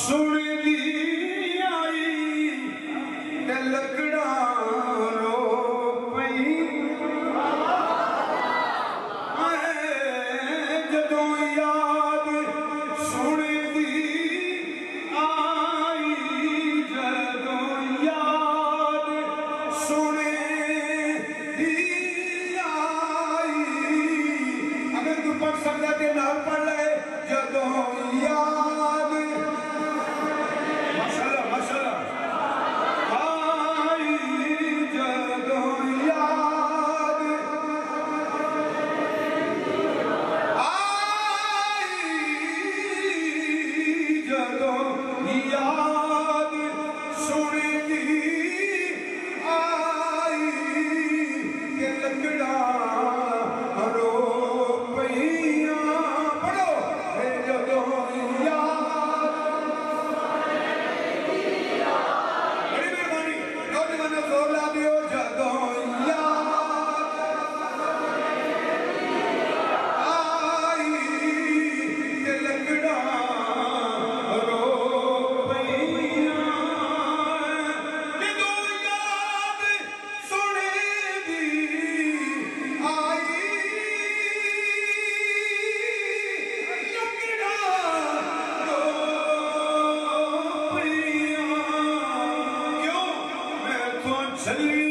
सुनदी आई ते लकड़ा रो पई जदों याद सुनदी आई जदों याद सुनदी आई अगर तू पढ़ सकता ते ना पढ़ ले जदों याद याद सुनदी आई के लकड़ा रो पईया पढ़ो जदों याद बड़ी मेहरबानी नौजवानों जोर ला दियो जदों याद आई के लकड़ा Salut